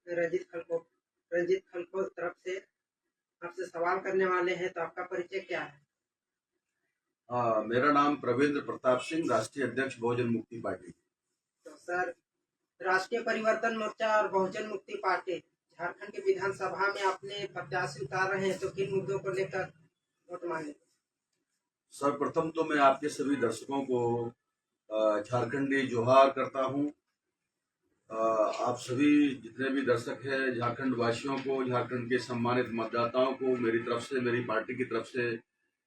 रंजीत खलको रंजीत खलको तरफ से आपसे सवाल करने वाले हैं, तो आपका परिचय क्या है? मेरा नाम प्रवीन्द्र प्रताप सिंह, राष्ट्रीय अध्यक्ष बहुजन मुक्ति पार्टी। तो सर, राष्ट्रीय परिवर्तन मोर्चा और बहुजन मुक्ति पार्टी झारखंड के विधानसभा में अपने प्रत्याशी उतार रहे हैं, तो किन मुद्दों को लेकर वोट मांगे? सर्वप्रथम तो मैं आपके सभी दर्शकों को झारखंडी जोहार करता हूं। आप सभी जितने भी दर्शक हैं, झारखंड वासियों को, झारखंड के सम्मानित मतदाताओं को मेरी तरफ से, मेरी पार्टी की तरफ से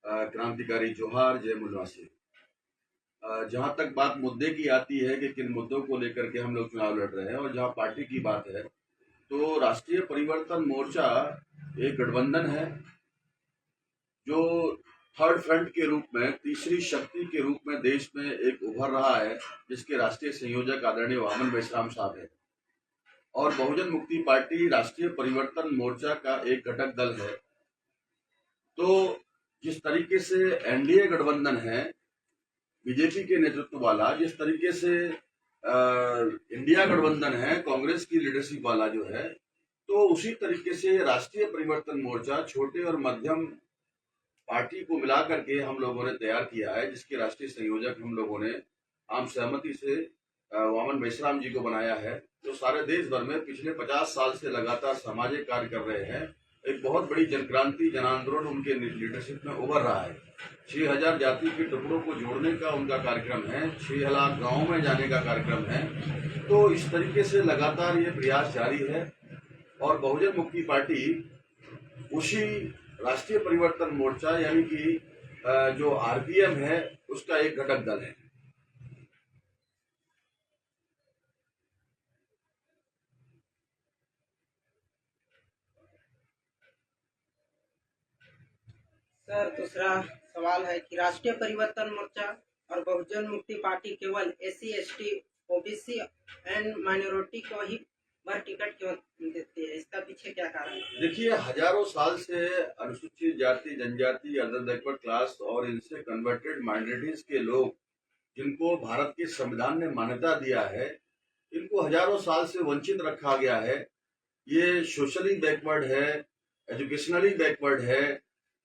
क्रांतिकारी जोहार, जय मूलवासी। जहां तक बात मुद्दे की आती है कि किन मुद्दों को लेकर के हम लोग चुनाव लड़ रहे हैं और जहां पार्टी की बात है, तो राष्ट्रीय परिवर्तन मोर्चा एक गठबंधन है जो थर्ड फ्रंट के रूप में, तीसरी शक्ति के रूप में देश में एक उभर रहा है, जिसके राष्ट्रीय संयोजक आदरणीय वामन मेश्राम साहब है। और बहुजन मुक्ति पार्टी राष्ट्रीय परिवर्तन मोर्चा का एक घटक दल है। तो जिस तरीके से एनडीए गठबंधन है, बीजेपी के नेतृत्व वाला, जिस तरीके से इंडिया गठबंधन है, कांग्रेस की लीडरशिप वाला जो है, तो उसी तरीके से राष्ट्रीय परिवर्तन मोर्चा छोटे और मध्यम पार्टी को मिलाकर के हम लोगों ने तैयार किया है, जिसके राष्ट्रीय संयोजक हम लोगों ने आम सहमति से वामन मेश्राम जी को बनाया है, जो सारे देश भर में पिछले 50 साल से लगातार सामाजिक कार्य कर रहे हैं। एक बहुत बड़ी जनक्रांति, जन आंदोलन उनके लीडरशिप में उभर रहा है। 6000 जाति के टुकड़ों को जोड़ने का उनका कार्यक्रम है, 6 लाख गाँव में जाने का कार्यक्रम है। तो इस तरीके से लगातार ये प्रयास जारी है और बहुजन मुक्ति पार्टी उसी राष्ट्रीय परिवर्तन मोर्चा यानी कि जो आरपीएम है, उसका एक घटक दल है। सर, दूसरा सवाल है कि राष्ट्रीय परिवर्तन मोर्चा और बहुजन मुक्ति पार्टी केवल SC, ST, OBC and minority को ही भर टिकट क्यों देती है? इसका पीछे क्या कारण है? देखिए, हजारों साल से अनुसूचित जाति, जनजाति, अदर बैकवर्ड क्लास और इनसे कन्वर्टेड माइनॉरिटीज के लोग, जिनको भारत के संविधान ने मान्यता दिया है, इनको हजारों साल से वंचित रखा गया है। ये सोशली बैकवर्ड है, एजुकेशनली बैकवर्ड है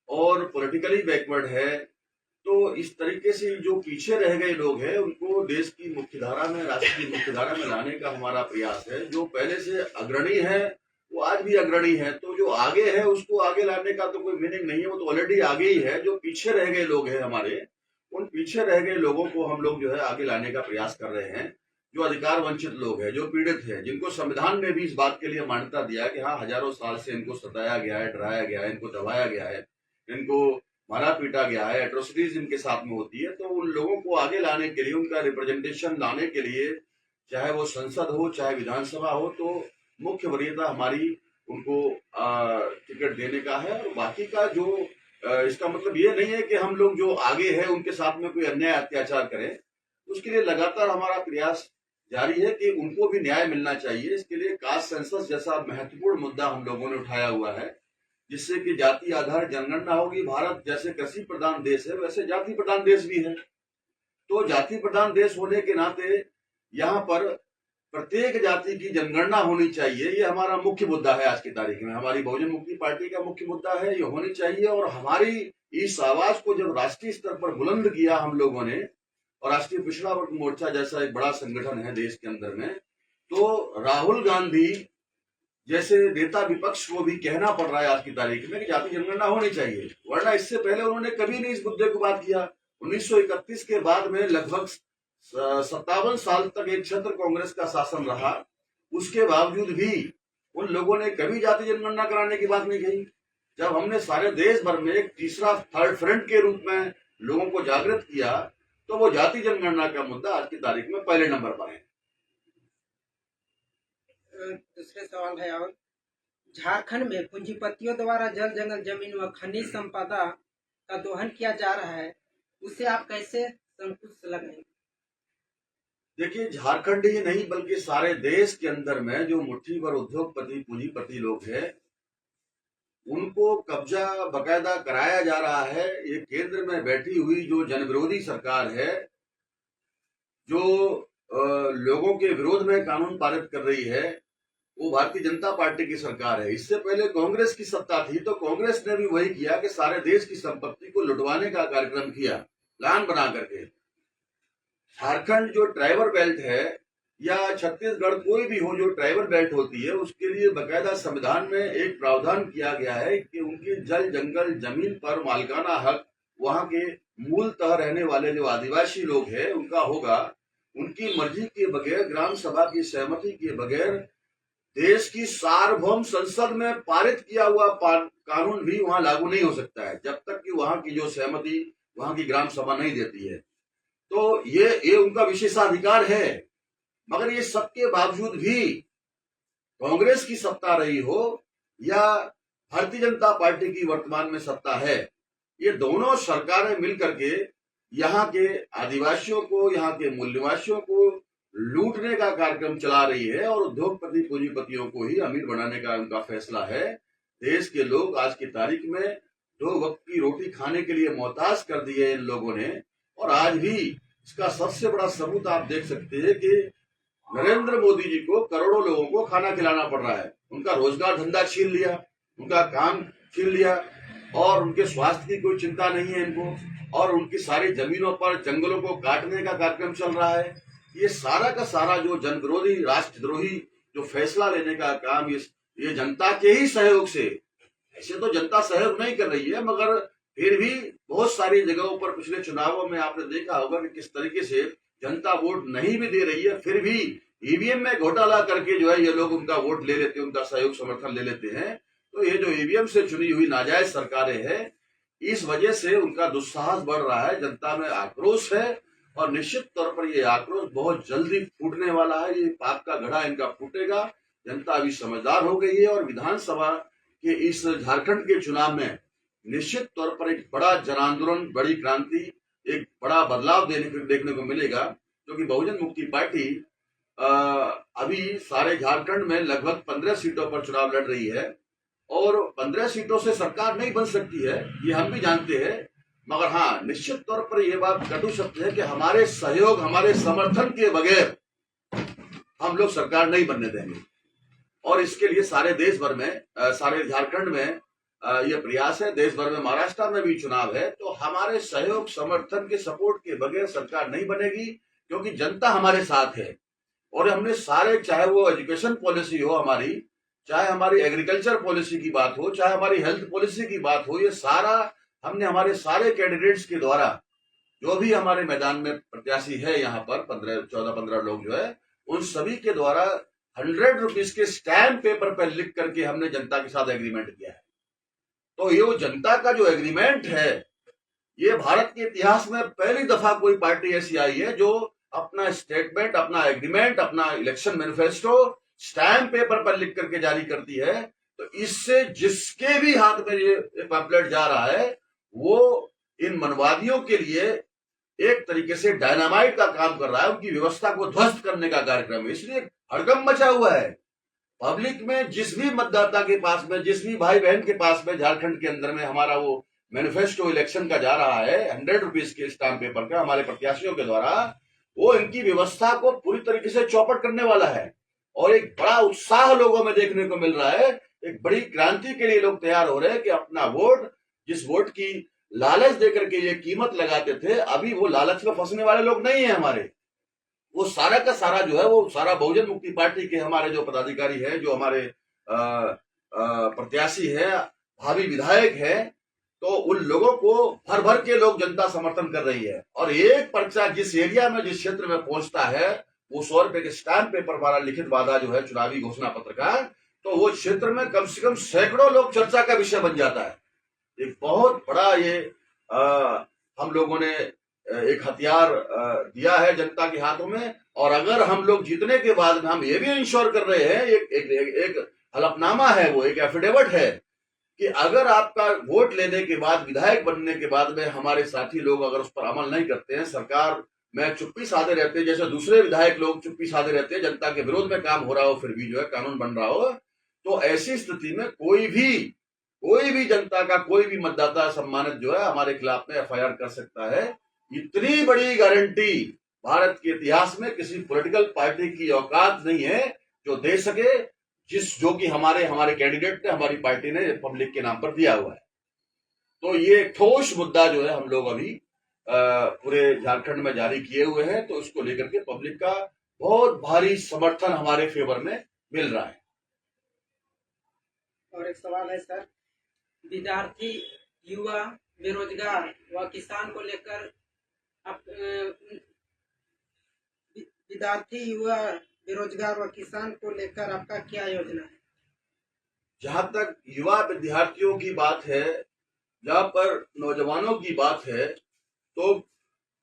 और पॉलिटिकली बैकवर्ड है। तो इस तरीके से जो पीछे रह गए लोग हैं, उनको देश की मुख्यधारा में, राष्ट्र की मुख्यधारा में लाने का हमारा प्रयास है। जो पहले से अग्रणी है वो आज भी अग्रणी है, तो जो आगे है उसको आगे लाने का तो कोई मीनिंग नहीं है, वो तो ऑलरेडी आगे ही है। जो पीछे रह गए लोग हैं हमारे, उन पीछे रह गए लोगों को हम लोग जो है आगे लाने का प्रयास कर रहे हैं। जो अधिकार वंचित लोग हैं, जो पीड़ित हैं, जिनको संविधान ने भी इस बात के लिए मान्यता दिया है कि हाँ, हजारों साल से इनको सताया गया है, डराया गया है, इनको दबाया गया है, इनको मारा पीटा गया है, एट्रोसिटीज इनके साथ में होती है। तो उन लोगों को आगे लाने के लिए, उनका रिप्रेजेंटेशन लाने के लिए, चाहे वो संसद हो, चाहे विधानसभा हो, तो मुख्य वरीयता हमारी उनको टिकट देने का है। और बाकी का जो इसका मतलब ये नहीं है कि हम लोग जो आगे है उनके साथ में कोई अन्याय अत्याचार करें। उसके लिए लगातार हमारा प्रयास जारी है कि उनको भी न्याय मिलना चाहिए। इसके लिए कास्ट सेंसस जैसा महत्वपूर्ण मुद्दा हम लोगों ने उठाया हुआ है, जिससे कि जाति आधार जनगणना होगी। भारत जैसे कृषि प्रधान देश है, वैसे जाति प्रधान देश भी है। तो जाति प्रधान देश होने के नाते यहाँ पर प्रत्येक जाति की जनगणना होनी चाहिए। ये हमारा मुख्य मुद्दा है आज की तारीख में, हमारी बहुजन मुक्ति पार्टी का मुख्य मुद्दा है, ये होनी चाहिए। और हमारी इस आवाज को जब राष्ट्रीय स्तर पर बुलंद किया हम लोगों ने, और राष्ट्रीय पिछड़ा वर्ग मोर्चा जैसा एक बड़ा संगठन है देश के अंदर में, तो राहुल गांधी जैसे नेता विपक्ष को भी कहना पड़ रहा है आज की तारीख में कि जाति जनगणना होनी चाहिए। वरना इससे पहले उन्होंने कभी नहीं इस मुद्दे को बात किया। 1931 के बाद में लगभग 57 साल तक एक छत्र कांग्रेस का शासन रहा, उसके बावजूद भी उन लोगों ने कभी जाति जनगणना कराने की बात नहीं कही। जब हमने सारे देश भर में एक तीसरा थर्ड फ्रंट के रूप में लोगों को जागृत किया, तो वो जाति जनगणना का मुद्दा आज की तारीख में पहले नंबर पर है। दूसरे सवाल है, और झारखंड में पूंजीपतियों द्वारा जल, जंगल, जमीन व खनिज संपदा का दोहन किया जा रहा है, उसे आप कैसे संतुष्ट लगेंगे? देखिए, झारखंड ही नहीं बल्कि सारे देश के अंदर में जो मुट्ठी भर उद्योगपति, पूंजीपति लोग हैं, उनको कब्जा बकायदा कराया जा रहा है। ये केंद्र में बैठी हुई जो जनविरोधी सरकार है, जो लोगों के विरोध में कानून पारित कर रही है, वो भारतीय जनता पार्टी की सरकार है। इससे पहले कांग्रेस की सत्ता थी, तो कांग्रेस ने भी वही किया कि सारे देश की संपत्ति को लुटवाने का कार्यक्रम किया, प्लान बना करके। झारखंड जो ट्राइबल बेल्ट है या छत्तीसगढ़, कोई भी हो जो ट्राइबल बेल्ट होती है, उसके लिए बकायदा संविधान में एक प्रावधान किया गया है कि उनके जल जंगल जमीन पर मालिकाना हक वहां के मूलतः रहने वाले जो आदिवासी लोग हैं उनका होगा। उनकी मर्जी के बगैर, ग्राम सभा की सहमति के बगैर, देश की सार्वभौम संसद में पारित किया हुआ कानून भी वहां लागू नहीं हो सकता है, जब तक कि वहां की जो सहमति वहां की ग्राम सभा नहीं देती है। तो ये उनका विशेषाधिकार है। मगर ये सबके बावजूद भी कांग्रेस की सत्ता रही हो या भारतीय जनता पार्टी की वर्तमान में सत्ता है, ये दोनों सरकारें मिलकर के यहाँ के आदिवासियों को, यहाँ के मूल निवासियों को लूटने का कार्यक्रम चला रही है और उद्योगपति पूंजीपतियों को ही अमीर बनाने का उनका फैसला है। देश के लोग आज की तारीख में 2 वक्त की रोटी खाने के लिए मोहताज कर दिए इन लोगों ने। और आज भी इसका सबसे बड़ा सबूत आप देख सकते हैं कि नरेंद्र मोदी जी को करोड़ों लोगों को खाना खिलाना पड़ रहा है। उनका रोजगार धंधा छीन लिया, उनका काम छीन लिया, और उनके स्वास्थ्य की कोई चिंता नहीं है इनको, और उनकी सारी जमीनों पर जंगलों को काटने का कार्यक्रम चल रहा है। ये सारा का सारा जो जनविरोधी, राष्ट्रद्रोही जो फैसला लेने का काम, ये जनता के ही सहयोग से, ऐसे तो जनता सहयोग नहीं कर रही है, मगर फिर भी बहुत सारी जगहों पर पिछले चुनावों में आपने देखा होगा कि किस तरीके से जनता वोट नहीं भी दे रही है, फिर भी ईवीएम में घोटाला करके जो है ये लोग उनका वोट ले लेते हैं, उनका सहयोग समर्थन ले लेते हैं। तो ये जो ईवीएम से चुनी हुई नाजायज सरकारें हैं, इस वजह से उनका दुस्साहस बढ़ रहा है, जनता में आक्रोश है, और निश्चित तौर पर ये आक्रोश बहुत जल्दी फूटने वाला है। ये पाप का घड़ा इनका फूटेगा। जनता अभी समझदार हो गई है और विधानसभा के इस झारखंड के चुनाव में निश्चित तौर पर एक बड़ा जन आंदोलन, बड़ी क्रांति, एक बड़ा बदलाव देखने को मिलेगा, क्योंकि बहुजन मुक्ति पार्टी अभी सारे झारखंड में लगभग 15 सीटों पर चुनाव लड़ रही है, और 15 सीटों से सरकार नहीं बन सकती है, ये हम भी जानते हैं। मगर हाँ, निश्चित तौर पर यह बात कटु सत्य है कि हमारे सहयोग, हमारे समर्थन के बगैर हम लोग सरकार नहीं बनने देंगे। और इसके लिए सारे देश भर में, सारे झारखंड में यह प्रयास है, देश भर में, महाराष्ट्र में भी चुनाव है, तो हमारे सहयोग, समर्थन के सपोर्ट के बगैर सरकार नहीं बनेगी, क्योंकि जनता हमारे साथ है। और हमने सारे, चाहे वो एजुकेशन पॉलिसी हो हमारी, चाहे हमारी एग्रीकल्चर पॉलिसी की बात हो, चाहे हमारी हेल्थ पॉलिसी की बात हो, ये सारा हमने हमारे सारे कैंडिडेट्स के द्वारा, जो भी हमारे मैदान में प्रत्याशी है यहाँ पर 14-15 लोग जो है, उन सभी के द्वारा 100 रुपीज के स्टैम्प पेपर पर लिख करके हमने जनता के साथ एग्रीमेंट किया है। तो ये जनता का जो एग्रीमेंट है, ये भारत के इतिहास में पहली दफा कोई पार्टी ऐसी आई है जो अपना स्टेटमेंट, अपना एग्रीमेंट, अपना इलेक्शन मैनिफेस्टो स्टैम्प पेपर पर लिख करके जारी करती है। तो इससे जिसके भी हाथ में ये पैम्पलेट जा रहा है, वो इन मनवादियों के लिए एक तरीके से डायनामाइट का काम कर रहा है, उनकी व्यवस्था को ध्वस्त करने का कार्यक्रम है। इसलिए हड़कंप मचा हुआ है पब्लिक में। जिस भी मतदाता के पास में, जिस भी भाई बहन के पास में झारखंड के अंदर में हमारा वो मैनिफेस्टो इलेक्शन का जा रहा है 100 रुपीज के स्टैम्प पेपर का हमारे प्रत्याशियों के द्वारा, वो इनकी व्यवस्था को पूरी तरीके से चौपट करने वाला है। और एक बड़ा उत्साह लोगों में देखने को मिल रहा है, एक बड़ी क्रांति के लिए लोग तैयार हो रहे हैं कि अपना वोट, जिस वोट की लालच देकर के ये कीमत लगाते थे, अभी वो लालच में फंसने वाले लोग नहीं है हमारे। वो सारा का सारा जो है, वो सारा बहुजन मुक्ति पार्टी के हमारे जो पदाधिकारी है, जो हमारे प्रत्याशी है, भावी विधायक है, तो उन लोगों को भर भर के लोग जनता समर्थन कर रही है। और एक पर्चा जिस एरिया में, जिस क्षेत्र में पहुंचता है, वो 100 रुपए के स्टैम्प पेपर वाला लिखित वादा जो है चुनावी घोषणा पत्र का, तो वो क्षेत्र में कम से कम सैकड़ों लोग चर्चा का विषय बन जाता है। एक बहुत बड़ा ये हम लोगों ने एक हथियार दिया है जनता के हाथों में। और अगर हम लोग जीतने के बाद में हम ये भी इंश्योर कर रहे हैं, एक हलफनामा है, वो एक एफिडेविट है कि अगर आपका वोट लेने के बाद, विधायक बनने के बाद में हमारे साथी लोग अगर उस पर अमल नहीं करते हैं, सरकार में चुप्पी साधे रहते हैं, जैसे दूसरे विधायक लोग चुप्पी साधे रहते हैं, जनता के विरोध में काम हो रहा हो, फिर भी जो है कानून बन रहा हो, तो ऐसी स्थिति में कोई भी जनता का, कोई भी मतदाता सम्मानित जो है हमारे खिलाफ में एफआईआर कर सकता है। इतनी बड़ी गारंटी भारत के इतिहास में किसी पॉलिटिकल पार्टी की औकात नहीं है जो दे सके। जो कि हमारे कैंडिडेट ने, हमारी पार्टी ने पब्लिक के नाम पर दिया हुआ है। तो ये ठोस मुद्दा जो है हम लोग अभी पूरे झारखंड में जारी किए हुए हैं, तो इसको लेकर के पब्लिक का बहुत भारी समर्थन हमारे फेवर में मिल रहा है। और एक सवाल है सर, विद्यार्थी, युवा, बेरोजगार व किसान को लेकर विद्यार्थी, युवा, बेरोजगार व किसान को लेकर आपका क्या योजना है? जहां तक युवा विद्यार्थियों की बात है, जहां पर नौजवानों की बात है, तो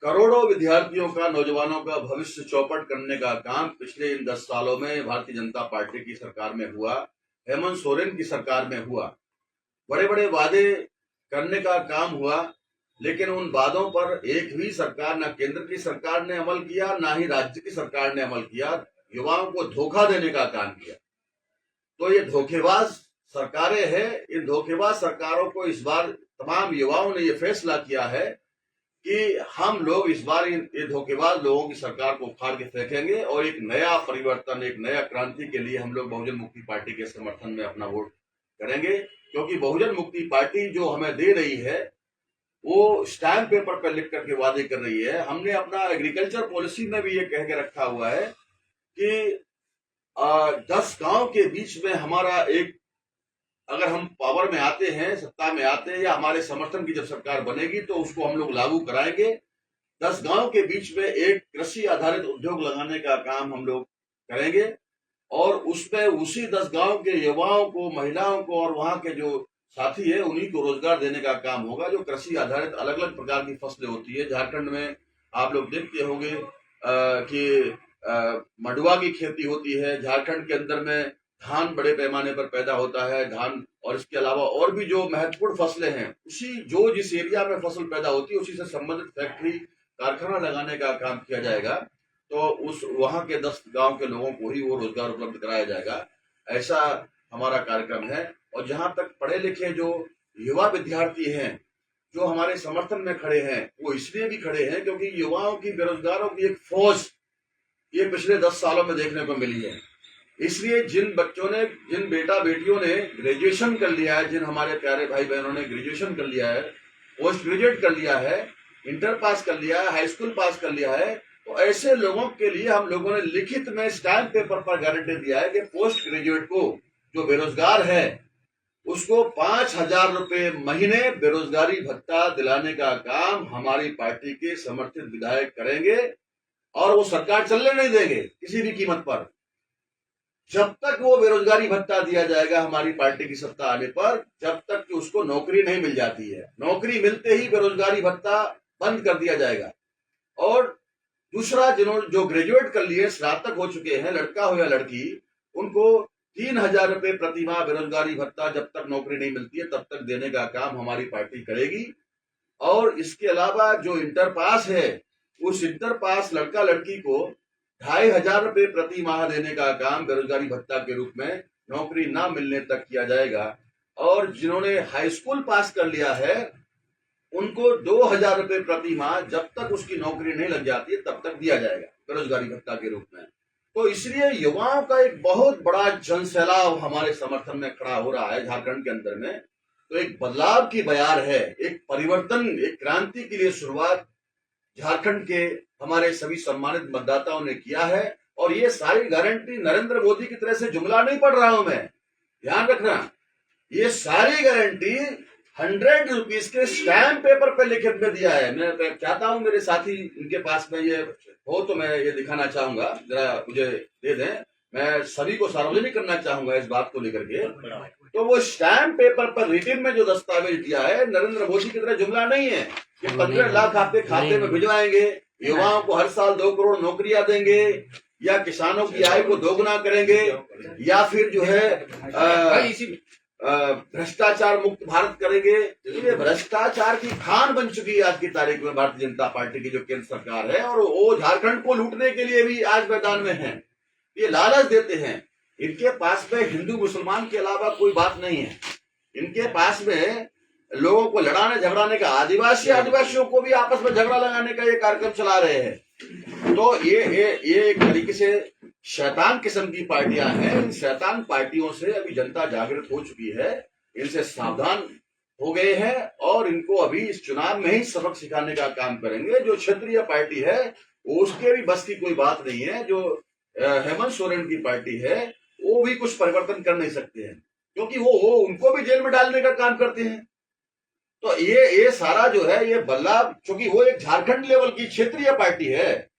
करोड़ों विद्यार्थियों का, नौजवानों का भविष्य चौपट करने का काम पिछले इन 10 सालों में भारतीय जनता पार्टी की सरकार में हुआ, हेमंत सोरेन की सरकार में हुआ। बड़े बड़े वादे करने का काम हुआ, लेकिन उन वादों पर एक भी सरकार, ना केंद्र की सरकार ने अमल किया, ना ही राज्य की सरकार ने अमल किया। युवाओं को धोखा देने का काम किया। तो ये धोखेबाज सरकारें हैं। इन धोखेबाज सरकारों को इस बार तमाम युवाओं ने ये फैसला किया है कि हम लोग इस बार ये धोखेबाज लोगों की सरकार को उखाड़ के फेंकेंगे और एक नया परिवर्तन, एक नया क्रांति के लिए हम लोग बहुजन मुक्ति पार्टी के समर्थन में अपना वोट करेंगे। क्योंकि बहुजन मुक्ति पार्टी जो हमें दे रही है वो स्टैम्प पेपर पर लिख करके वादे कर रही है। हमने अपना एग्रीकल्चर पॉलिसी में भी ये कह के रखा हुआ है कि 10 गांव के बीच में हमारा एक, अगर हम पावर में आते हैं, सत्ता में आते हैं, या हमारे समर्थन की जब सरकार बनेगी तो उसको हम लोग लागू कराएंगे। 10 गांव के बीच में एक कृषि आधारित उद्योग लगाने का काम हम लोग करेंगे और उसमें उसी 10 गांव के युवाओं को, महिलाओं को और वहां के जो साथी है उन्हीं को रोजगार देने का काम होगा। जो कृषि आधारित अलग अलग प्रकार की फसलें होती है, झारखंड में आप लोग देखते होंगे कि मंडुआ की खेती होती है। झारखंड के अंदर में धान बड़े पैमाने पर पैदा होता है, धान, और इसके अलावा और भी जो महत्वपूर्ण फसलें हैं, जिस एरिया में फसल पैदा होती है उसी से संबंधित फैक्ट्री, कारखाना लगाने का काम किया जाएगा। तो उस वहां के 10 गांव के लोगों को ही वो रोजगार उपलब्ध कराया जाएगा। ऐसा हमारा कार्यक्रम है। और जहां तक पढ़े लिखे जो युवा विद्यार्थी हैं जो हमारे समर्थन में खड़े हैं, वो इसलिए भी खड़े हैं क्योंकि युवाओं की, बेरोजगारों की एक फौज ये पिछले 10 सालों में देखने को मिली है। इसलिए जिन बच्चों ने, जिन बेटा बेटियों ने ग्रेजुएशन कर लिया है, जिन हमारे प्यारे भाई बहनों ने ग्रेजुएशन कर लिया है, पोस्ट ग्रेजुएट कर लिया है, इंटर पास कर लिया है, हाई स्कूल पास कर लिया है, तो ऐसे लोगों के लिए हम लोगों ने लिखित में स्टैम्प पेपर पर गारंटी दिया है कि पोस्ट ग्रेजुएट को, जो बेरोजगार है, उसको 5,000 रुपए महीने बेरोजगारी भत्ता दिलाने का काम हमारी पार्टी के समर्थित विधायक करेंगे और वो सरकार चलने नहीं देंगे किसी भी कीमत पर। जब तक वो बेरोजगारी भत्ता दिया जाएगा हमारी पार्टी की सत्ता आने पर, जब तक कि उसको नौकरी नहीं मिल जाती है। नौकरी मिलते ही बेरोजगारी भत्ता बंद कर दिया जाएगा। और दूसरा, जो ग्रेजुएट कर लिए, स्नातक हो चुके हैं, लड़का हो या लड़की, उनको 3,000 रुपए प्रति माह बेरोजगारी भत्ता जब तक नौकरी नहीं मिलती है तब तक देने का काम हमारी पार्टी करेगी। और इसके अलावा जो इंटर पास है, उस इंटर पास लड़का लड़की को 2,500 रुपए प्रति माह देने का काम बेरोजगारी भत्ता के रूप में नौकरी ना मिलने तक किया जाएगा। और जिन्होंने हाई स्कूल पास कर लिया है उनको 2,000 रुपए प्रति माह जब तक उसकी नौकरी नहीं लग जाती है तब तक दिया जाएगा बेरोजगारी भत्ता के रूप में। तो इसलिए युवाओं का एक बहुत बड़ा जनसैलाब हमारे समर्थन में खड़ा हो रहा है झारखंड के अंदर में। तो एक बदलाव की बयार है, एक परिवर्तन, एक क्रांति के लिए शुरुआत झारखंड के हमारे सभी सम्मानित मतदाताओं ने किया है। और ये सारी गारंटी नरेंद्र मोदी की तरह से जुमला नहीं पढ़ रहा हूं मैं, ध्यान रखना, ये सारी गारंटी 100 रुपीज के स्टैम्प पेपर पे लिखित में दिया है। मैं चाहता हूं मेरे साथी इनके पास में ये हो तो मैं ये दिखाना चाहूंगा, जरा मुझे दे दें, मैं सभी को सार्वजनिक करना चाहूंगा इस बात को लेकर के। तो वो स्टैम्प पेपर पर रिटन में जो दस्तावेज दिया है, नरेंद्र मोदी की तरह जुमला नहीं है कि 15 लाख आपके खाते में भिजवाएंगे, युवाओं को हर साल 2 करोड़ नौकरियां देंगे, या किसानों की आय को दोगुना करेंगे, या फिर जो है भ्रष्टाचार मुक्त भारत करेंगे। ये भ्रष्टाचार की खान बन चुकी है आज की तारीख में भारतीय जनता पार्टी की जो केंद्र सरकार है, और वो झारखंड को लूटने के लिए भी आज मैदान में है। ये लालच देते हैं। इनके पास में हिंदू मुसलमान के अलावा कोई बात नहीं है। इनके पास में लोगों को लड़ाने झगड़ाने का, आदिवासियों को भी आपस में झगड़ा लगाने का ये कार्यक्रम चला रहे हैं। तो ये एक तरीके से शैतान किस्म की पार्टियां हैं। इन शैतान पार्टियों से अभी जनता जागृत हो चुकी है, इनसे सावधान हो गए हैं और इनको अभी इस चुनाव में ही सबक सिखाने का काम करेंगे। जो क्षेत्रीय पार्टी है उसके भी बस की कोई बात नहीं है। जो हेमंत सोरेन की पार्टी है वो भी कुछ परिवर्तन कर नहीं सकते हैं, क्योंकि वो उनको भी जेल में डालने का काम करते हैं। तो ये सारा जो है ये बल्ला, क्योंकि वो एक झारखंड लेवल की क्षेत्रीय पार्टी है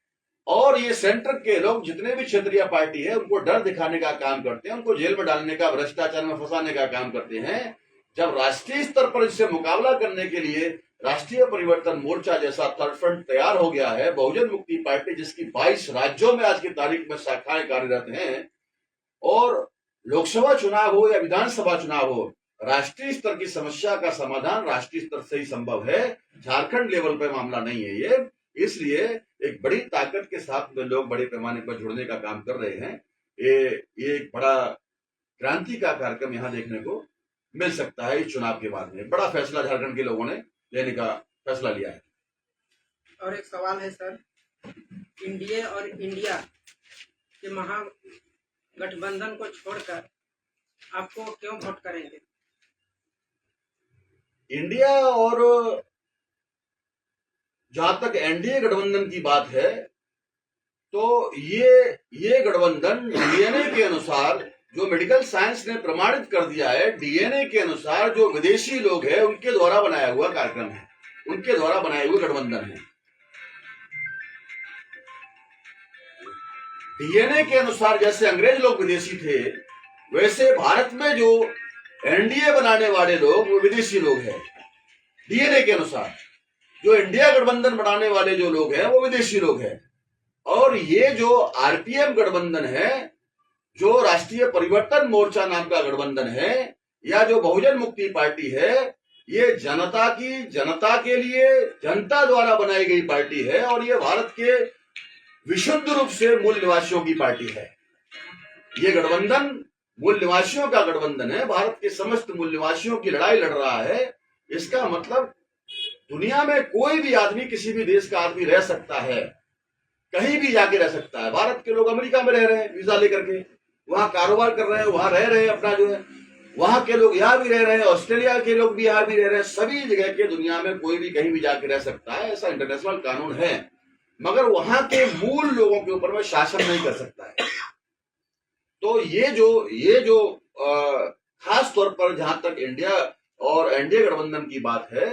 और ये सेंटर के लोग जितने भी क्षेत्रीय पार्टी है उनको डर दिखाने का काम करते हैं, उनको जेल में डालने का, भ्रष्टाचार में फंसाने का काम करते हैं। जब राष्ट्रीय स्तर पर इससे मुकाबला करने के लिए राष्ट्रीय परिवर्तन मोर्चा जैसा थर्ड फ्रंट तैयार हो गया है, बहुजन मुक्ति पार्टी जिसकी 22 राज्यों में आज की तारीख में शाखाएं कार्यरत हैं, और लोकसभा चुनाव हो या विधानसभा चुनाव हो, राष्ट्रीय स्तर की समस्या का समाधान राष्ट्रीय स्तर से ही संभव है, झारखंड लेवल पे मामला नहीं है ये। इसलिए एक बड़ी ताकत के साथ में लोग बड़े पैमाने पर जुड़ने का काम कर रहे हैं। ये एक बड़ा क्रांति का कार्यक्रम यहाँ देखने को मिल सकता है। इस चुनाव के बाद में बड़ा फैसला झारखंड के लोगों ने लेने का फैसला लिया है। और एक सवाल है सर, इंडिया और इंडिया के महागठबंधन को छोड़कर आपको क्यों वोट करेंगे? इंडिया और जहां तक एनडीए गठबंधन की बात है तो ये गठबंधन डीएनए के अनुसार, जो मेडिकल साइंस ने प्रमाणित कर दिया है, डीएनए के अनुसार जो विदेशी लोग हैं उनके द्वारा बनाया हुआ कार्यक्रम है, उनके द्वारा बनाए हुए गठबंधन है। डीएनए के अनुसार जैसे अंग्रेज लोग विदेशी थे, वैसे भारत में जो एनडीए बनाने वाले लोग वो विदेशी लोग हैं। डीएनए के अनुसार जो इंडिया गठबंधन बनाने वाले जो लोग हैं वो विदेशी लोग हैं। और ये जो आरपीएम गठबंधन है, जो राष्ट्रीय परिवर्तन मोर्चा नाम का गठबंधन है, या जो बहुजन मुक्ति पार्टी है, ये जनता के लिए जनता द्वारा बनाई गई पार्टी है और ये भारत के विशुद्ध रूप से मूल निवासियों की पार्टी है। ये गठबंधन मूल निवासियों का गठबंधन है, भारत के समस्त मूल निवासियों की लड़ाई लड़ रहा है। इसका मतलब दुनिया में कोई भी आदमी, किसी भी देश का आदमी रह सकता है, कहीं भी जाके रह सकता है। भारत के लोग अमेरिका में रह रहे हैं वीजा लेकर के, वहां कारोबार कर रहे हैं, वहां रह रहे हैं अपना जो है, वहां के लोग यहाँ भी रह रहे हैं, ऑस्ट्रेलिया के लोग भी यहाँ भी रह रहे हैं। सभी जगह के दुनिया में कोई भी कहीं भी जाके रह सकता है, ऐसा इंटरनेशनल कानून है। मगर वहां के मूल लोगों के ऊपर में शासन नहीं कर सकता है। तो ये जो खास तौर पर जहां तक इंडिया और एनडीए गठबंधन की बात है,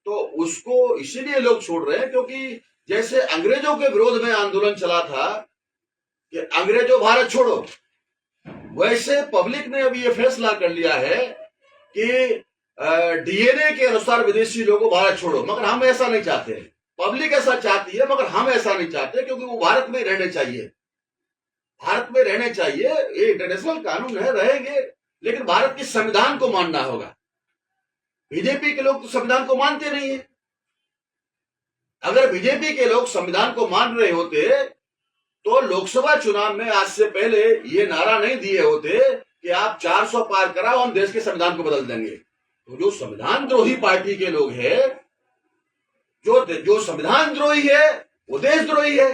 तो उसको इसीलिए लोग छोड़ रहे हैं क्योंकि जैसे अंग्रेजों के विरोध में आंदोलन चला था कि अंग्रेजों भारत छोड़ो, वैसे पब्लिक ने अभी ये फैसला कर लिया है कि डीएनए के अनुसार विदेशी लोगों भारत छोड़ो। मगर हम ऐसा नहीं चाहते, पब्लिक ऐसा चाहती है, मगर हम ऐसा नहीं चाहते, क्योंकि वो भारत में रहने चाहिए, भारत में रहने चाहिए। ये इंटरनेशनल कानून है, रहेंगे, लेकिन भारत के संविधान को मानना होगा। बीजेपी के लोग तो संविधान को मानते नहीं है। अगर बीजेपी के लोग संविधान को मान रहे होते तो लोकसभा चुनाव में आज से पहले ये नारा नहीं दिए होते कि आप 400 पार कराओ, हम देश के संविधान को बदल देंगे। तो जो संविधान द्रोही पार्टी के लोग हैं, जो संविधान द्रोही है वो देशद्रोही है।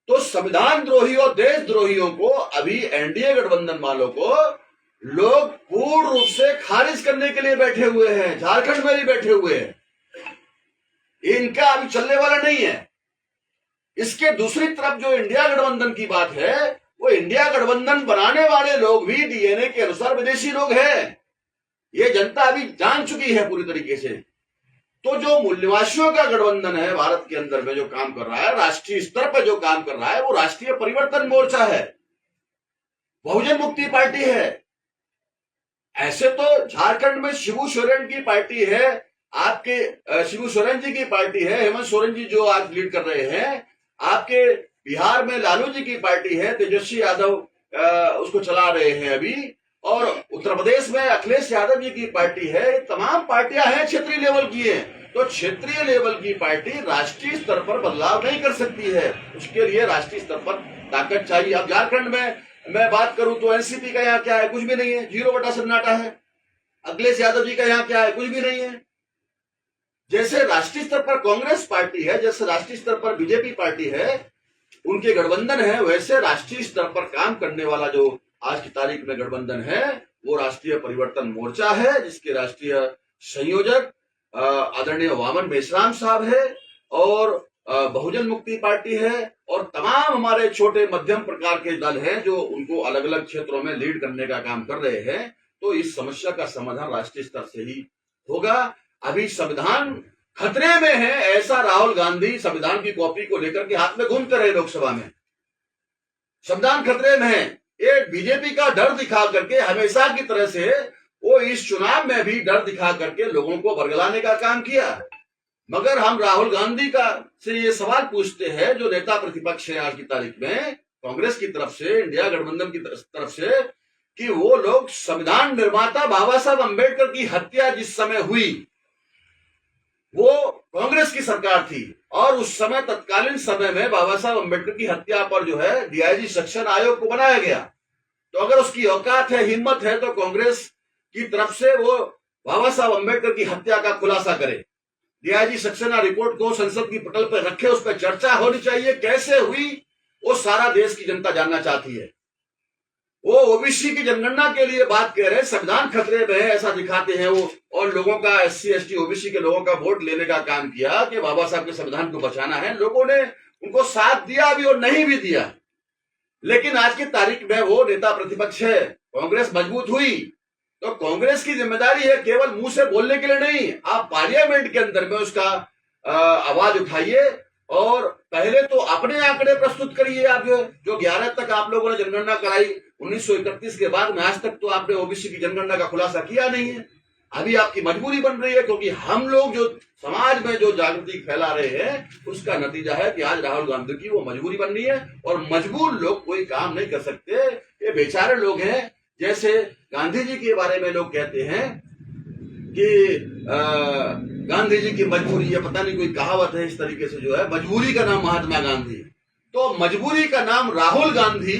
तो संविधान द्रोही और देशद्रोहियों को अभी एनडीए गठबंधन वालों को लोग पूर्ण रूप से खारिज करने के लिए बैठे हुए हैं, झारखंड में भी बैठे हुए हैं। इनका अभी चलने वाला नहीं है। इसके दूसरी तरफ जो इंडिया गठबंधन की बात है, वो इंडिया गठबंधन बनाने वाले लोग भी डीएनए के अनुसार विदेशी लोग हैं। ये जनता अभी जान चुकी है पूरी तरीके से। तो जो मूल्यवासियों का गठबंधन है भारत के अंदर में जो काम कर रहा है, राष्ट्रीय स्तर पर जो काम कर रहा है, वो राष्ट्रीय परिवर्तन मोर्चा है, बहुजन मुक्ति पार्टी है। ऐसे तो झारखंड में शिबू सोरेन की पार्टी है, आपके शिबू सोरेन जी की पार्टी है, हेमंत सोरेन जी जो आज लीड कर रहे हैं। आपके बिहार में लालू जी की पार्टी है, तेजस्वी यादव उसको चला रहे हैं अभी, और उत्तर प्रदेश में अखिलेश यादव जी की पार्टी है। तमाम पार्टियां हैं, क्षेत्रीय लेवल की है। तो क्षेत्रीय लेवल की पार्टी राष्ट्रीय स्तर पर बदलाव नहीं कर सकती है, उसके लिए राष्ट्रीय स्तर पर ताकत चाहिए। अब झारखंड में मैं बात करूं तो एनसीपी का यहाँ क्या है? कुछ भी नहीं है, 0 बटा सन्नाटा है। अखिलेश यादव जी का यहाँ क्या है? कुछ भी नहीं है। जैसे राष्ट्रीय स्तर पर कांग्रेस पार्टी है, जैसे राष्ट्रीय स्तर पर बीजेपी पार्टी है, उनके गठबंधन है, वैसे राष्ट्रीय स्तर पर काम करने वाला जो आज की तारीख में गठबंधन है वो राष्ट्रीय परिवर्तन मोर्चा है, जिसके राष्ट्रीय संयोजक आदरणीय वामन मेश्राम साहब है, और बहुजन मुक्ति पार्टी है, और तमाम हमारे छोटे मध्यम प्रकार के दल हैं जो उनको अलग अलग क्षेत्रों में लीड करने का काम कर रहे हैं। तो इस समस्या का समाधान राष्ट्रीय स्तर से ही होगा। अभी संविधान खतरे में है, ऐसा राहुल गांधी संविधान की कॉपी को लेकर के हाथ में घूमते रहे लोकसभा में। संविधान खतरे में है, ये बीजेपी का डर दिखा करके हमेशा की तरह से वो इस चुनाव में भी डर दिखा करके लोगों को बरगलाने का काम किया। मगर हम राहुल गांधी का से ये सवाल पूछते हैं, जो नेता प्रतिपक्ष है आज की तारीख में कांग्रेस की तरफ से, इंडिया गठबंधन की तरफ से, कि वो लोग संविधान निर्माता बाबा साहब अंबेडकर की हत्या जिस समय हुई वो कांग्रेस की सरकार थी, और उस समय तत्कालीन समय में बाबा साहब अंबेडकर की हत्या पर जो है डीआईजी सेक्शन आयोग को बनाया गया। तो अगर उसकी औकात है, हिम्मत है, तो कांग्रेस की तरफ से वो बाबा साहब अंबेडकर की हत्या का खुलासा करे, डीआईजी सक्सेना रिपोर्ट को संसद की पटल पर रखे, उस पर चर्चा होनी चाहिए, कैसे हुई वो सारा देश की जनता जानना चाहती है। वो ओबीसी की जनगणना के लिए बात कह रहे हैं, संविधान खतरे में है ऐसा दिखाते हैं वो, और लोगों का एससी एसटी ओबीसी के लोगों का वोट लेने का काम किया कि बाबा साहब के संविधान को बचाना है। लोगों ने उनको साथ दिया भी और नहीं भी दिया, लेकिन आज की तारीख में वो नेता प्रतिपक्ष है, कांग्रेस मजबूत हुई। तो कांग्रेस की जिम्मेदारी है केवल मुंह से बोलने के लिए नहीं, आप पार्लियामेंट के अंदर में उसका आवाज उठाइए, और पहले तो अपने आंकड़े प्रस्तुत करिए। आप जो 11 तक आप लोगों ने जनगणना कराई 1931 के बाद में, आज तक तो आपने ओबीसी की जनगणना का खुलासा किया नहीं है। अभी आपकी मजबूरी बन रही है, क्योंकि हम लोग जो समाज में जो जागृति फैला रहे हैं उसका नतीजा है कि आज राहुल गांधी की वो मजबूरी बन रही है, और मजबूर लोग कोई काम नहीं कर सकते। ये बेचारे लोग हैं, जैसे गांधी जी के बारे में लोग कहते हैं कि गांधी जी की मजबूरी, ये पता नहीं कोई कहावत है इस तरीके से, जो है मजबूरी का नाम महात्मा गांधी, तो मजबूरी का नाम राहुल गांधी,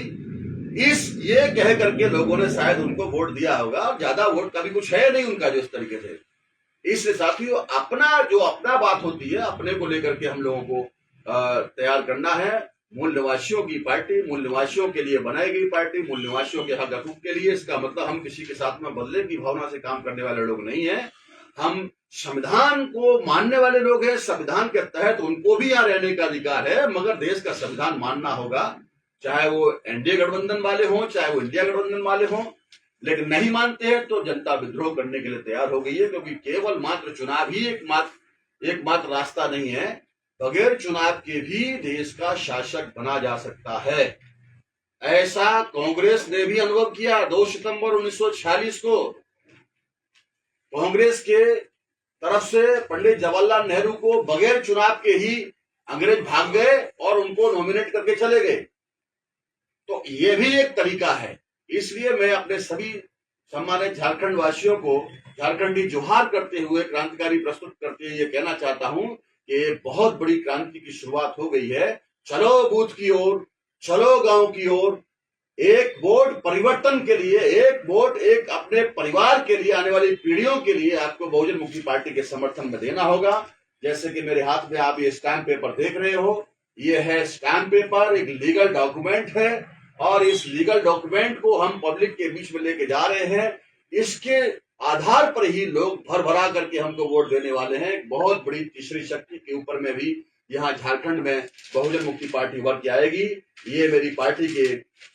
ये कह करके लोगों ने शायद उनको वोट दिया होगा, और ज्यादा वोट का भी कुछ है नहीं उनका जो इस तरीके से। इसलिए साथियों, अपना बात होती है, अपने को लेकर के हम लोगों को तैयार करना है। मूल निवासियों की पार्टी, मूल निवासियों के लिए बनाई गई पार्टी, मूल निवासियों के हक हकूक के लिए। इसका मतलब हम किसी के साथ में बदले की भावना से काम करने वाले लोग नहीं है, हम संविधान को मानने वाले लोग हैं। संविधान के तहत उनको भी यहाँ रहने का अधिकार है, मगर देश का संविधान मानना होगा, चाहे वो एनडीए गठबंधन वाले हों, चाहे वो इंडिया गठबंधन वाले हों। लेकिन नहीं मानते हैं तो जनता विद्रोह करने के लिए तैयार हो गई है, क्योंकि केवल मात्र चुनाव ही एकमात्र रास्ता नहीं है। बगैर चुनाव के भी देश का शासक बना जा सकता है। ऐसा कांग्रेस ने भी अनुभव किया। 2 सितंबर 1946 को कांग्रेस के तरफ से पंडित जवाहरलाल नेहरू को बगैर चुनाव के ही अंग्रेज भाग गए और उनको नॉमिनेट करके चले गए। तो ये भी एक तरीका है। इसलिए मैं अपने सभी सम्मानित झारखंड वासियों को झारखंडी जोहार करते हुए, क्रांतिकारी प्रस्तुत करते हुए ये कहना चाहता हूं कि बहुत बड़ी क्रांति की शुरुआत हो गई है। चलो बूथ की ओर, चलो गांव की ओर, एक वोट परिवर्तन के लिए, एक वोट एक अपने परिवार के लिए, आने वाली पीढ़ियों के लिए आपको बहुजन मुक्ति पार्टी के समर्थन में देना होगा। जैसे कि मेरे हाथ में आप ये स्टैम्प पेपर देख रहे हो, ये है स्टैम्प पेपर, एक लीगल डॉक्यूमेंट है, और इस लीगल डॉक्यूमेंट को हम पब्लिक के बीच में लेके जा रहे हैं। इसके आधार पर ही लोग भर भरा करके हमको वोट देने वाले हैं। एक बहुत बड़ी तीसरी शक्ति के ऊपर में भी यहाँ झारखंड में बहुजन मुक्ति पार्टी उभर के आएगी। ये मेरी पार्टी के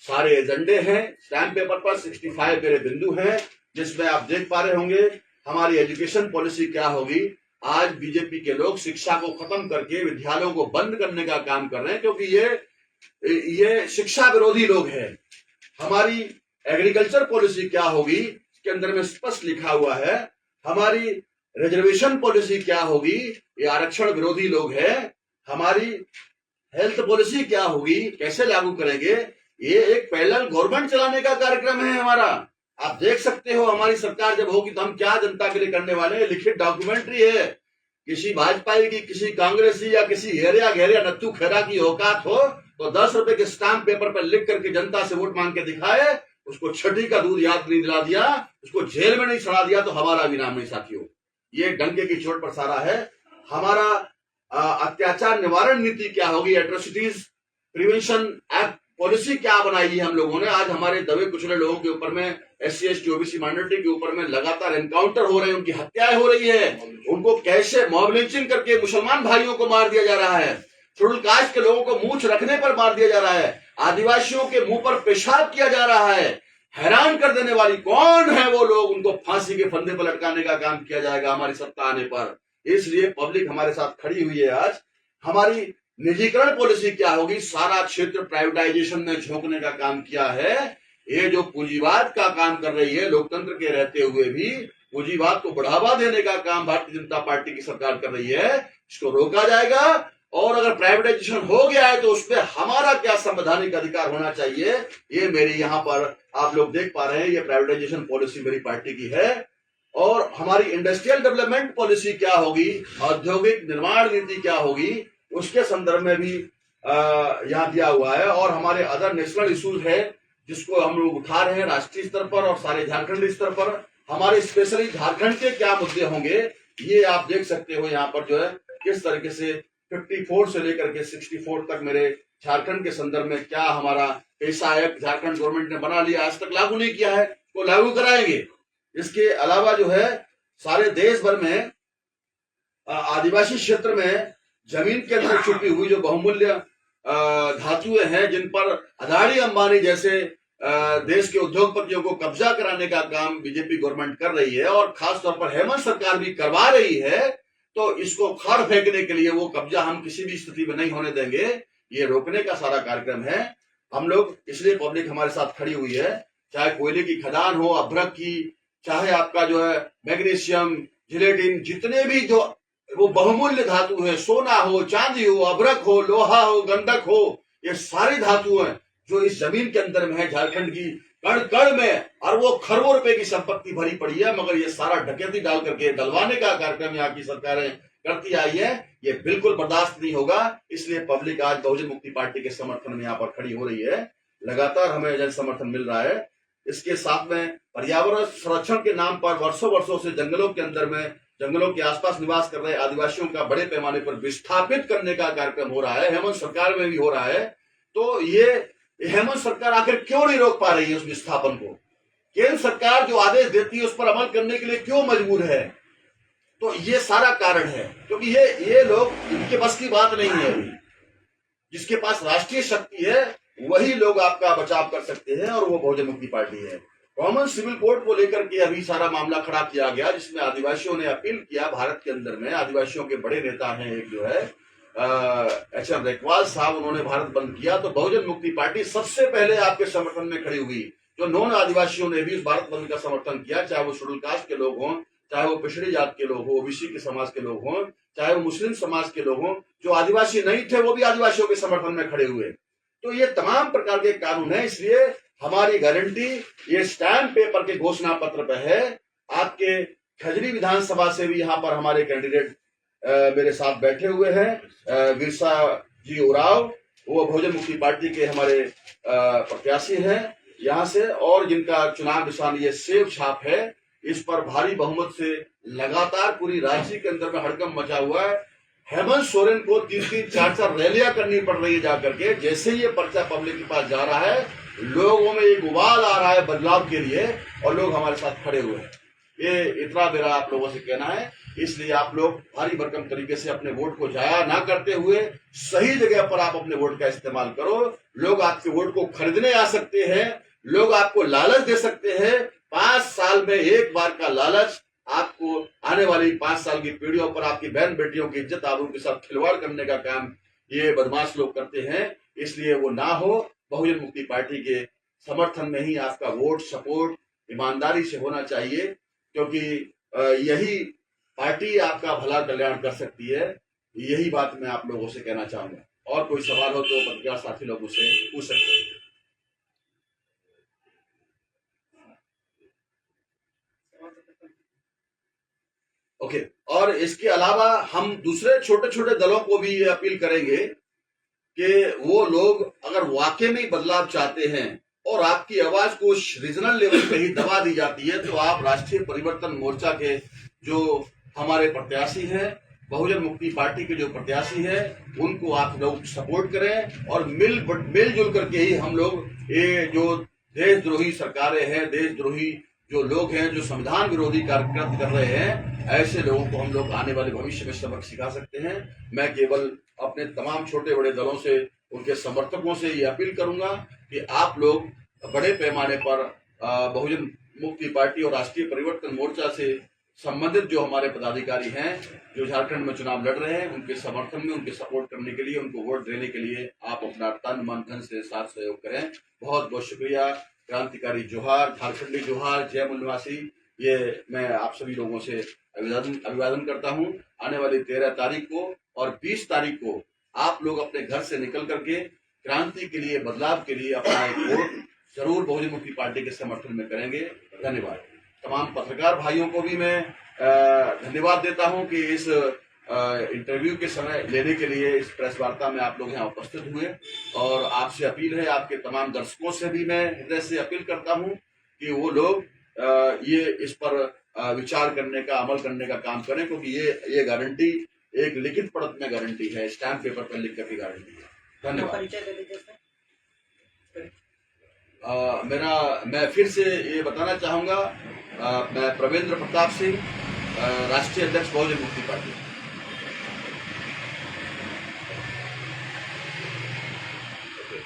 सारे एजेंडे हैं। स्टैम्प पेपर पर 65 मेरे बिंदु हैं, जिसमें आप देख पा रहे होंगे हमारी एजुकेशन पॉलिसी क्या होगी। आज बीजेपी के लोग शिक्षा को खत्म करके विद्यालयों को बंद करने का काम कर रहे हैं, क्योंकि ये शिक्षा विरोधी लोग हैं। हमारी एग्रीकल्चर पॉलिसी क्या होगी, इसके अंदर में स्पष्ट लिखा हुआ है। हमारी रिजर्वेशन पॉलिसी क्या होगी, ये आरक्षण विरोधी लोग हैं। हमारी हेल्थ पॉलिसी क्या होगी, कैसे लागू करेंगे, ये एक पैरेलल गवर्नमेंट चलाने का कार्यक्रम है हमारा। आप देख सकते हो हमारी सरकार जब होगी तो हम क्या जनता के लिए करने वाले हैं। लिखित डॉक्यूमेंट्री है। किसी भाजपा की, किसी कांग्रेसी या किसी हेरिया घेरिया नत्थू खेरा की औकात हो तो 10 रुपए के स्टाम्प पेपर पर लिख करके जनता से वोट मांग के दिखाए। उसको छठी का दूध याद नहीं दिला दिया, उसको जेल में नहीं सड़ा दिया तो हमारा भी नाम नहीं साथियों। ये डंके की चोट पर सारा है। हमारा अत्याचार निवारण नीति क्या होगी, एट्रोसिटीज प्रिवेंशन एक्ट पॉलिसी क्या बनाई है हम लोगों ने। आज हमारे दबे कुचले लोगों के ऊपर में, SC ST OBC माइनॉरिटी के ऊपर में लगातार एनकाउंटर हो रहे हैं, उनकी हत्याएं हो रही है, उनको कैसे मॉब लिंचिंग करके मुसलमान भाइयों को मार दिया जा रहा है, शेड्यूल कास्ट के लोगों को मूंछ रखने पर मार दिया जा रहा है, आदिवासियों के मुंह पर पेशाब किया जा रहा है। हैरान कर देने वाली कौन है वो लोग, उनको फांसी के फंदे पर लटकाने का काम किया जाएगा हमारी सत्ता आने पर। इसलिए पब्लिक हमारे साथ खड़ी हुई है। आज हमारी निजीकरण पॉलिसी क्या होगी, सारा क्षेत्र प्राइवेटाइजेशन में झोंकने का काम किया है। ये जो पूंजीवाद का काम कर रही है, लोकतंत्र के रहते हुए भी पूंजीवाद को बढ़ावा देने का काम भारतीय जनता पार्टी की सरकार कर रही है, इसको रोका जाएगा। और अगर प्राइवेटाइजेशन हो गया है तो उसमें हमारा क्या संवैधानिक अधिकार होना चाहिए, ये मेरी यहाँ पर आप लोग देख पा रहे हैं, ये प्राइवेटाइजेशन पॉलिसी मेरी पार्टी की है। और हमारी इंडस्ट्रियल डेवलपमेंट पॉलिसी क्या होगी, औद्योगिक निर्माण नीति क्या होगी, उसके संदर्भ में भी यहाँ दिया हुआ है। और हमारे अदर नेशनल इश्यूज है जिसको हम लोग उठा रहे हैं राष्ट्रीय स्तर पर और सारे झारखंड स्तर पर। हमारे स्पेशली झारखंड के क्या मुद्दे होंगे, ये आप देख सकते हो यहाँ पर जो है किस तरीके से 54 से लेकर के 64 तक मेरे झारखंड के संदर्भ में क्या हमारा पैसा एक्ट झारखंड गवर्नमेंट ने बना लिया, आज तक लागू नहीं किया है, वो लागू कराएंगे। इसके अलावा जो है सारे देश भर में आदिवासी क्षेत्र में जमीन के अंदर छुपी हुई जो बहुमूल्य धातुएं हैं, जिन पर अदानी अंबानी जैसे देश के उद्योगपतियों को कब्जा कराने का काम बीजेपी गवर्नमेंट कर रही है और खासतौर पर हेमंत सरकार भी करवा रही है, तो इसको खाड़ फेंकने के लिए वो कब्जा हम किसी भी स्थिति में नहीं होने देंगे, ये रोकने का सारा कार्यक्रम है हम लोग। इसलिए पब्लिक हमारे साथ खड़ी हुई है, चाहे कोयले की खदान हो, अभ्रक की, चाहे आपका जो है मैग्नीशियम, जिलेटिन, जितने भी जो वो बहुमूल्य धातु है, सोना हो, चांदी हो, अभ्रक हो, लोहा हो, गंधक हो, ये सारी धातु हैं जो इस जमीन के अंदर में है झारखंड की कण कण में, और वो खरबों रुपए की संपत्ति भरी पड़ी है, मगर ये सारा डकैती डाल करके डलवाने का कार्यक्रम यहाँ की सरकारें करती आई है, ये बिल्कुल बर्दाश्त नहीं होगा। इसलिए पब्लिक आज बहुजन मुक्ति पार्टी के समर्थन में यहाँ पर खड़ी हो रही है, लगातार हमें जन समर्थन मिल रहा है। इसके साथ में पर्यावरण संरक्षण के नाम पर वर्षों से जंगलों के अंदर में, जंगलों के आसपास निवास कर रहे आदिवासियों का बड़े पैमाने पर विस्थापित करने का कार्यक्रम हो रहा है, हेमंत सरकार में भी हो रहा है। तो ये हेमंत सरकार आखिर क्यों नहीं रोक पा रही है उस विस्थापन को? केंद्र सरकार जो आदेश देती है उस पर अमल करने के लिए क्यों मजबूर है? तो ये सारा कारण है, क्योंकि ये लोग, इनके बस की बात नहीं है। जिसके पास राष्ट्रीय शक्ति है वही लोग आपका बचाव कर सकते हैं, और वो बहुजन मुक्ति पार्टी है। कॉमन सिविल कोड को लेकर के अभी सारा मामला खड़ा किया गया, जिसमें आदिवासियों ने अपील किया, भारत के अंदर में आदिवासियों के बड़े नेता हैं एक जो है HM रेकवाल साहब, उन्होंने भारत बंद किया, तो बहुजन मुक्ति पार्टी सबसे पहले आपके समर्थन में खड़ी हुई। जो नॉन आदिवासियों ने भी उस भारत बंद का समर्थन किया, चाहे वो शेड्यूल कास्ट के लोग हों, चाहे वो पिछड़ी जात के लोग हों, OBC के समाज के लोग हों, चाहे वो मुस्लिम समाज के लोग हों, जो आदिवासी नहीं थे वो भी आदिवासियों के समर्थन में खड़े हुए। तो ये तमाम प्रकार के कानून है, इसलिए हमारी गारंटी ये स्टैम्प पेपर के घोषणा पत्र पे है। आपके खजरी विधानसभा से भी यहाँ पर हमारे कैंडिडेट मेरे साथ बैठे हुए हैं, बिरसा जी उराव, वो बहुजन मुक्ति पार्टी के हमारे प्रत्याशी हैं यहाँ से, और जिनका चुनाव निशान ये सेब छाप है। इस पर भारी बहुमत से लगातार पूरी राज्य के अंदर में हड़कंप मचा हुआ है। हेमंत सोरेन को 3-3, 4-4 रैलियां करनी पड़ रही है जाकर के। जैसे ही ये पर्चा पब्लिक के पास जा रहा है, लोगों में एक उबाल आ रहा है बदलाव के लिए, और लोग हमारे साथ खड़े हुए हैं। ये इतना मेरा आप लोगों से कहना है। इसलिए आप लोग भारी भरकम तरीके से अपने वोट को जाया ना करते हुए सही जगह पर आप अपने वोट का इस्तेमाल करो। लोग आपके वोट को खरीदने आ सकते हैं, लोग आपको लालच दे सकते हैं। 5 साल में एक बार का लालच आपको आने वाली 5 साल की पीढ़ियों पर, आपकी बहन बेटियों की इज्जत आबरू के साथ खिलवाड़ करने का काम ये बदमाश लोग करते हैं। इसलिए वो ना हो। बहुजन मुक्ति पार्टी के समर्थन में ही आपका वोट सपोर्ट ईमानदारी से होना चाहिए, क्योंकि यही पार्टी आपका भला कल्याण कर सकती है। यही बात मैं आप लोगों से कहना चाहूंगा। और कोई सवाल हो तो पत्रकार साथी लोग मुझसे पूछ सकते हैं। ओके। और इसके अलावा हम दूसरे छोटे छोटे दलों को भी ये अपील करेंगे कि वो लोग अगर वाकई में बदलाव चाहते हैं और आपकी आवाज को रीजनल लेवल पे ही दबा दी जाती है, तो आप राष्ट्रीय परिवर्तन मोर्चा के जो हमारे प्रत्याशी हैं बहुजन मुक्ति पार्टी के जो प्रत्याशी है उनको आप लोग सपोर्ट करें और मिलजुल करके ही हम लोग ये जो देशद्रोही सरकारें हैं, देशद्रोही जो लोग हैं, जो संविधान विरोधी कार्यक्रम कर रहे हैं, ऐसे लोगों को हम लोग आने वाले भविष्य में सबक सिखा सकते हैं। मैं केवल अपने तमाम छोटे बड़े दलों से, उनके समर्थकों से ये अपील करूंगा कि आप लोग बड़े पैमाने पर बहुजन मुक्ति पार्टी और राष्ट्रीय परिवर्तन मोर्चा से संबंधित जो हमारे पदाधिकारी हैं, जो झारखंड में चुनाव लड़ रहे हैं, उनके समर्थन में, उनके सपोर्ट करने के लिए, उनको वोट देने के लिए आप अपना तन मन धन से साथ सहयोग करें। बहुत बहुत शुक्रिया। क्रांतिकारी जोहार, झारखंडी जोहार, जय मूलवासी। ये मैं आप सभी लोगों से अभिवादन करता हूं। आने वाली 13 तारीख को और 20 तारीख को आप लोग अपने घर से निकल करके क्रांति के लिए, बदलाव के लिए अपना एक वोट जरूर बहुजन मुक्ति पार्टी के समर्थन में करेंगे। धन्यवाद। तमाम पत्रकार भाइयों को भी मैं धन्यवाद देता हूं कि इस इंटरव्यू के समय लेने के लिए, इस प्रेस वार्ता में आप लोग यहाँ उपस्थित हुए। और आपसे अपील है, आपके तमाम दर्शकों से भी मैं हृदय से अपील करता हूं कि वो लोग ये इस पर विचार करने का, अमल करने का काम करें, क्योंकि ये गारंटी एक लिखित पढ़त में गारंटी है, स्टैम्प पेपर पर लिख करके गारंटी है। धन्यवाद। परिचय दे दीजिए सर। मैं फिर से ये बताना चाहूंगा, मैं प्रवेंद्र प्रताप सिंह, राष्ट्रीय अध्यक्ष बहुजन मुक्ति पार्टी।